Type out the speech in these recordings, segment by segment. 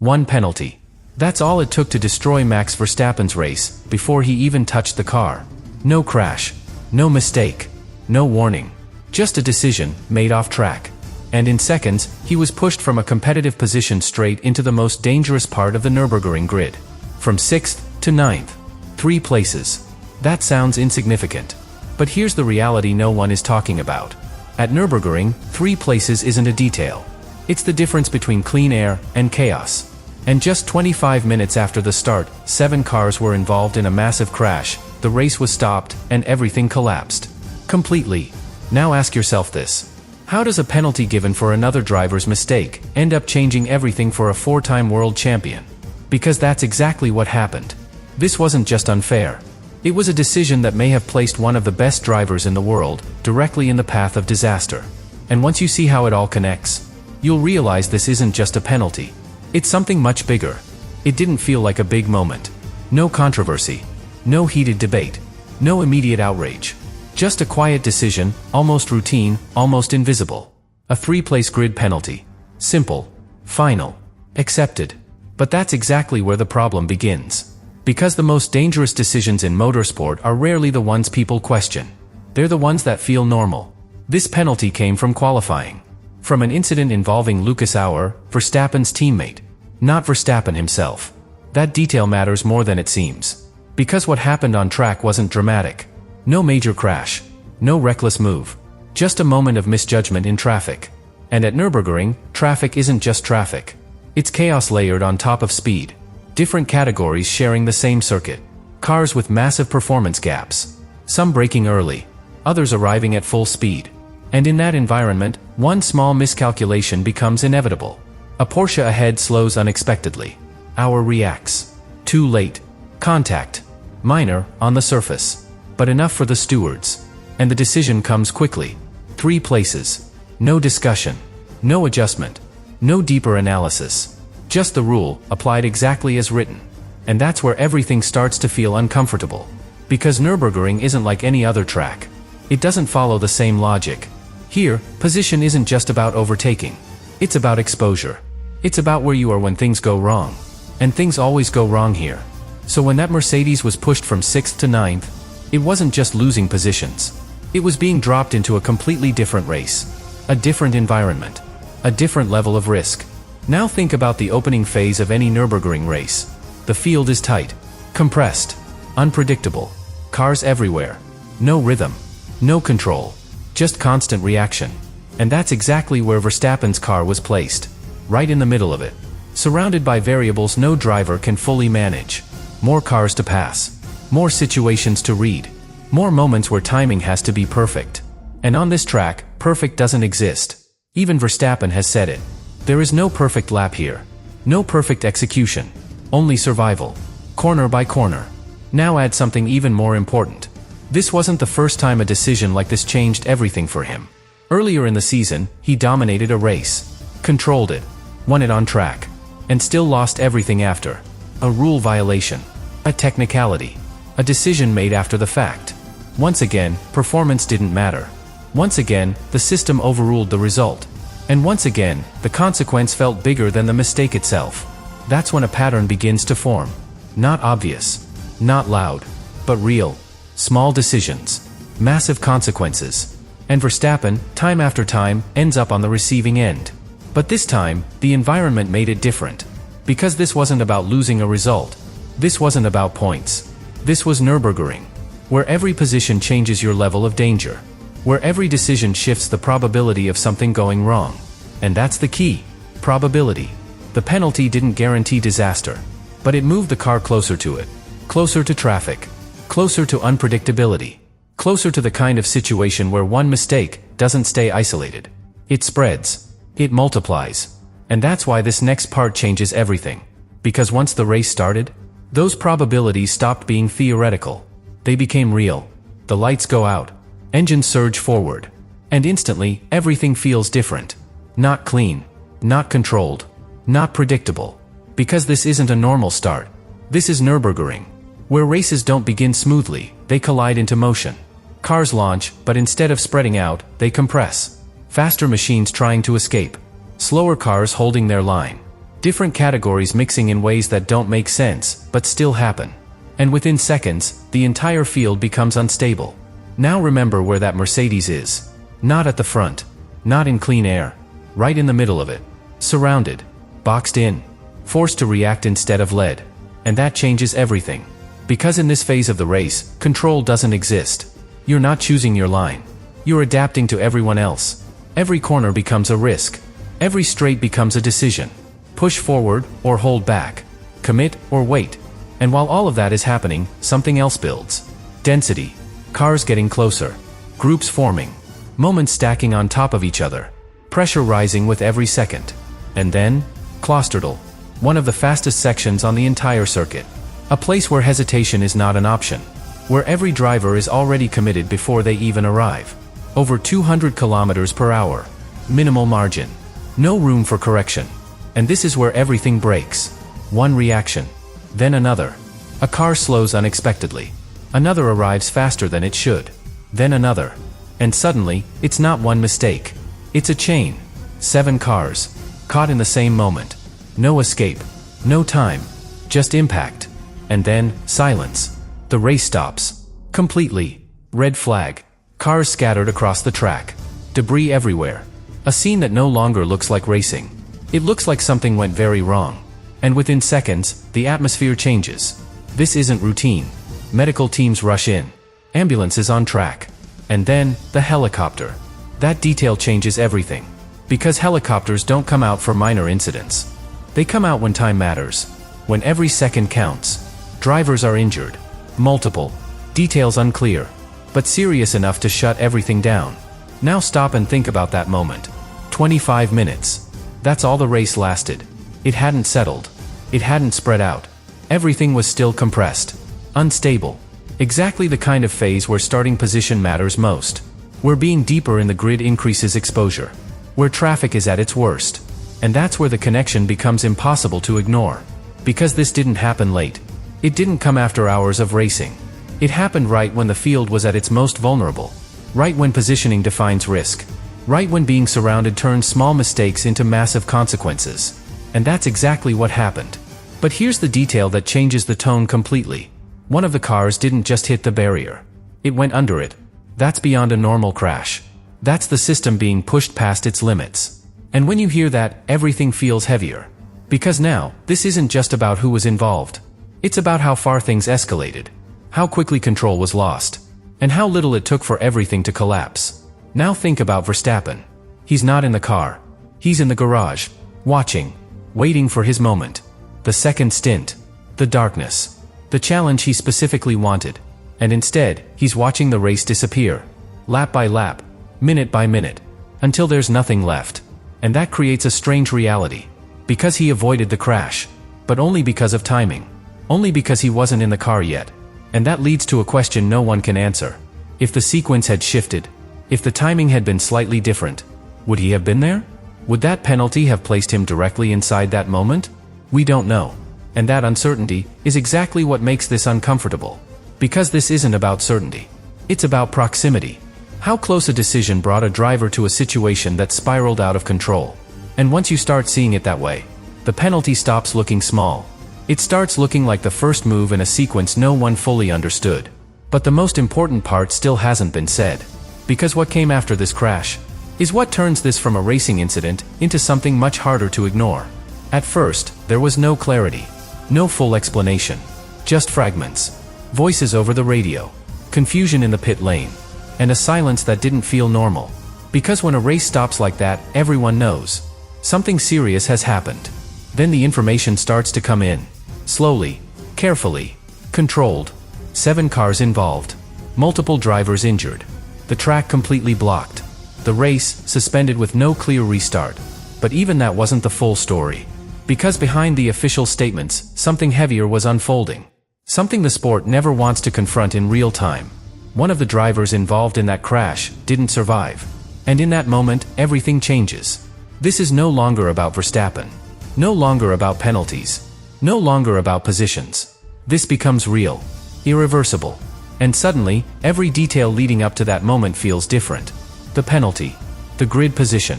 One penalty. That's all it took to destroy Max Verstappen's race, before he even touched the car. No crash. No mistake. No warning. Just a decision, made off track. And in seconds, he was pushed from a competitive position straight into the most dangerous part of the Nürburgring grid. From 6th to 9th. 3 places. That sounds insignificant. But here's the reality no one is talking about. At Nürburgring, 3 places isn't a detail. It's the difference between clean air and chaos. And just 25 minutes after the start, 7 cars were involved in a massive crash, the race was stopped, and everything collapsed. Completely. Now ask yourself this. How does a penalty given for another driver's mistake end up changing everything for a 4-time world champion? Because that's exactly what happened. This wasn't just unfair. It was a decision that may have placed one of the best drivers in the world directly in the path of disaster. And once you see how it all connects, you'll realize this isn't just a penalty. It's something much bigger. It didn't feel like a big moment. No controversy. No heated debate. No immediate outrage. Just a quiet decision, almost routine, almost invisible. A 3-place grid penalty. Simple. Final. Accepted. But that's exactly where the problem begins. Because the most dangerous decisions in motorsport are rarely the ones people question. They're the ones that feel normal. This penalty came from qualifying. From an incident involving Lucas Auer, Verstappen's teammate. Not Verstappen himself. That detail matters more than it seems. Because what happened on track wasn't dramatic. No major crash. No reckless move. Just a moment of misjudgment in traffic. And at Nürburgring, traffic isn't just traffic. It's chaos layered on top of speed. Different categories sharing the same circuit. Cars with massive performance gaps. Some braking early. Others arriving at full speed. And in that environment, one small miscalculation becomes inevitable. A Porsche ahead slows unexpectedly. Auer reacts. Too late. Contact. Minor, on the surface. But enough for the stewards. And the decision comes quickly. 3 places. No discussion. No adjustment. No deeper analysis. Just the rule, applied exactly as written. And that's where everything starts to feel uncomfortable. Because Nürburgring isn't like any other track. It doesn't follow the same logic. Here, position isn't just about overtaking. It's about exposure. It's about where you are when things go wrong. And things always go wrong here. So when that Mercedes was pushed from 6th to 9th, it wasn't just losing positions. It was being dropped into a completely different race. A different environment. A different level of risk. Now think about the opening phase of any Nürburgring race. The field is tight. Compressed. Unpredictable. Cars everywhere. No rhythm. No control. Just constant reaction. And that's exactly where Verstappen's car was placed. Right in the middle of it. Surrounded by variables no driver can fully manage. More cars to pass. More situations to read. More moments where timing has to be perfect. And on this track, perfect doesn't exist. Even Verstappen has said it. There is no perfect lap here. No perfect execution. Only survival. Corner by corner. Now add something even more important. This wasn't the first time a decision like this changed everything for him. Earlier in the season, he dominated a race. Controlled it. Won it on track. And still lost everything after. A rule violation. A technicality. A decision made after the fact. Once again, performance didn't matter. Once again, the system overruled the result. And once again, the consequence felt bigger than the mistake itself. That's when a pattern begins to form. Not obvious. Not loud. But real. Small decisions. Massive consequences. And Verstappen, time after time, ends up on the receiving end. But this time, the environment made it different. Because this wasn't about losing a result. This wasn't about points. This was Nürburgring. Where every position changes your level of danger. Where every decision shifts the probability of something going wrong. And that's the key. Probability. The penalty didn't guarantee disaster. But it moved the car closer to it. Closer to traffic. Closer to unpredictability. Closer to the kind of situation where one mistake doesn't stay isolated. It spreads. It multiplies. And that's why this next part changes everything. Because once the race started, those probabilities stopped being theoretical. They became real. The lights go out. Engines surge forward. And instantly, everything feels different. Not clean. Not controlled. Not predictable. Because this isn't a normal start. This is Nürburgring. Where races don't begin smoothly, they collide into motion. Cars launch, but instead of spreading out, they compress. Faster machines trying to escape. Slower cars holding their line. Different categories mixing in ways that don't make sense, but still happen. And within seconds, the entire field becomes unstable. Now remember where that Mercedes is. Not at the front. Not in clean air. Right in the middle of it. Surrounded. Boxed in. Forced to react instead of led. And that changes everything. Because in this phase of the race, control doesn't exist. You're not choosing your line. You're adapting to everyone else. Every corner becomes a risk. Every straight becomes a decision. Push forward or hold back. Commit or wait. And while all of that is happening, something else builds. Density. Cars getting closer. Groups forming. Moments stacking on top of each other. Pressure rising with every second. And then, Klosterdal. One of the fastest sections on the entire circuit. A place where hesitation is not an option. Where every driver is already committed before they even arrive. Over 200 kilometers per hour. Minimal margin. No room for correction. And this is where everything breaks. One reaction. Then another. A car slows unexpectedly. Another arrives faster than it should. Then another. And suddenly, it's not one mistake. It's a chain. 7 cars. Caught in the same moment. No escape. No time. Just impact. And then, silence. The race stops. Completely. Red flag. Cars scattered across the track. Debris everywhere. A scene that no longer looks like racing. It looks like something went very wrong. And within seconds, the atmosphere changes. This isn't routine. Medical teams rush in. Ambulances on track. And then, the helicopter. That detail changes everything. Because helicopters don't come out for minor incidents. They come out when time matters. When every second counts. Drivers are injured. Multiple. Details unclear. But serious enough to shut everything down. Now stop and think about that moment. 25 minutes. That's all the race lasted. It hadn't settled. It hadn't spread out. Everything was still compressed. Unstable. Exactly the kind of phase where starting position matters most. Where being deeper in the grid increases exposure. Where traffic is at its worst. And that's where the connection becomes impossible to ignore. Because this didn't happen late. It didn't come after hours of racing. It happened right when the field was at its most vulnerable. Right when positioning defines risk. Right when being surrounded turns small mistakes into massive consequences. And that's exactly what happened. But here's the detail that changes the tone completely. One of the cars didn't just hit the barrier. It went under it. That's beyond a normal crash. That's the system being pushed past its limits. And when you hear that, everything feels heavier. Because now, this isn't just about who was involved. It's about how far things escalated. How quickly control was lost. And how little it took for everything to collapse. Now think about Verstappen. He's not in the car. He's in the garage. Watching. Waiting for his moment. The second stint. The darkness. The challenge he specifically wanted. And instead, he's watching the race disappear. Lap by lap. Minute by minute. Until there's nothing left. And that creates a strange reality. Because he avoided the crash. But only because of timing. Only because he wasn't in the car yet. And that leads to a question no one can answer. If the sequence had shifted, if the timing had been slightly different, would he have been there? Would that penalty have placed him directly inside that moment? We don't know. And that uncertainty is exactly what makes this uncomfortable. Because this isn't about certainty. It's about proximity. How close a decision brought a driver to a situation that spiraled out of control. And once you start seeing it that way, the penalty stops looking small. It starts looking like the first move in a sequence no one fully understood. But the most important part still hasn't been said. Because what came after this crash is what turns this from a racing incident into something much harder to ignore. At first, there was no clarity. No full explanation. Just fragments. Voices over the radio. Confusion in the pit lane. And a silence that didn't feel normal. Because when a race stops like that, everyone knows. Something serious has happened. Then the information starts to come in. Slowly. Carefully. Controlled. 7 cars involved. Multiple drivers injured. The track completely blocked. The race, suspended with no clear restart. But even that wasn't the full story. Because behind the official statements, something heavier was unfolding. Something the sport never wants to confront in real time. One of the drivers involved in that crash didn't survive. And in that moment, everything changes. This is no longer about Verstappen. No longer about penalties. No longer about positions. This becomes real. Irreversible. And suddenly, every detail leading up to that moment feels different. The penalty. The grid position.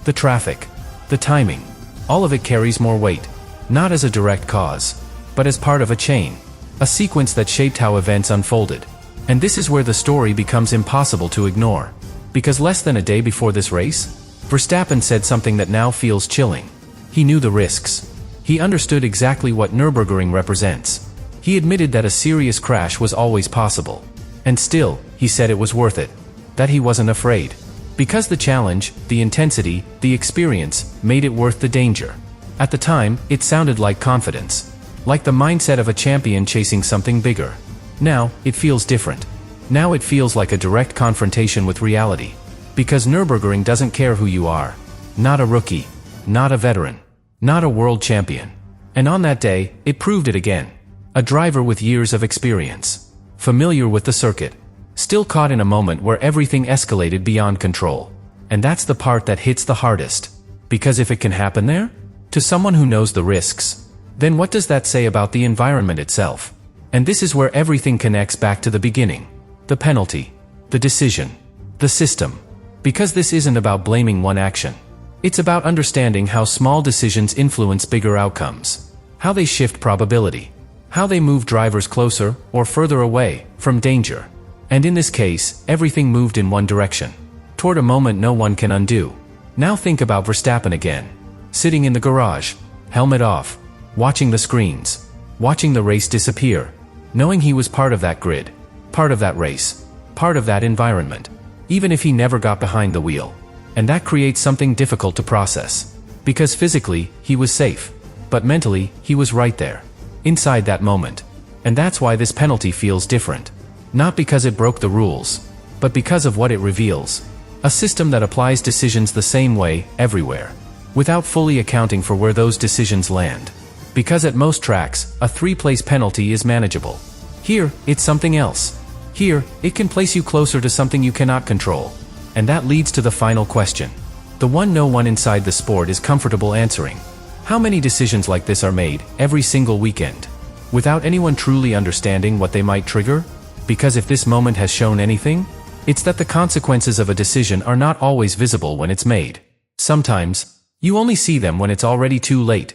The traffic. The timing. all of it carries more weight. Not as a direct cause, but as part of a chain. A sequence that shaped how events unfolded. And this is where the story becomes impossible to ignore. Because less than a day before this race, Verstappen said something that now feels chilling. He knew the risks. He understood exactly what Nürburgring represents. He admitted that a serious crash was always possible. And still, he said it was worth it. That he wasn't afraid. Because the challenge, the intensity, the experience, made it worth the danger. At the time, it sounded like confidence. Like the mindset of a champion chasing something bigger. Now, it feels different. Now it feels like a direct confrontation with reality. Because Nürburgring doesn't care who you are. Not a rookie. Not a veteran. Not a world champion. And on that day, it proved it again. A driver with years of experience. Familiar with the circuit. Still caught in a moment where everything escalated beyond control. And that's the part that hits the hardest. Because if it can happen there? To someone who knows the risks. Then what does that say about the environment itself? And this is where everything connects back to the beginning. The penalty. The decision. The system. Because this isn't about blaming one action. It's about understanding how small decisions influence bigger outcomes. How they shift probability. How they move drivers closer or further away from danger. And in this case, everything moved in one direction. Toward a moment no one can undo. Now think about Verstappen again. Sitting in the garage, helmet off, watching the screens, watching the race disappear, knowing he was part of that grid, part of that race, part of that environment, even if he never got behind the wheel. And that creates something difficult to process. Because physically, he was safe. But mentally, he was right there. Inside that moment. And that's why this penalty feels different. Not because it broke the rules, but because of what it reveals. A system that applies decisions the same way, everywhere. Without fully accounting for where those decisions land. Because at most tracks, a 3-place penalty is manageable. Here, it's something else. Here, it can place you closer to something you cannot control. And that leads to the final question. The one no one inside the sport is comfortable answering. How many decisions like this are made, every single weekend? Without anyone truly understanding what they might trigger? Because if this moment has shown anything, it's that the consequences of a decision are not always visible when it's made. Sometimes, you only see them when it's already too late.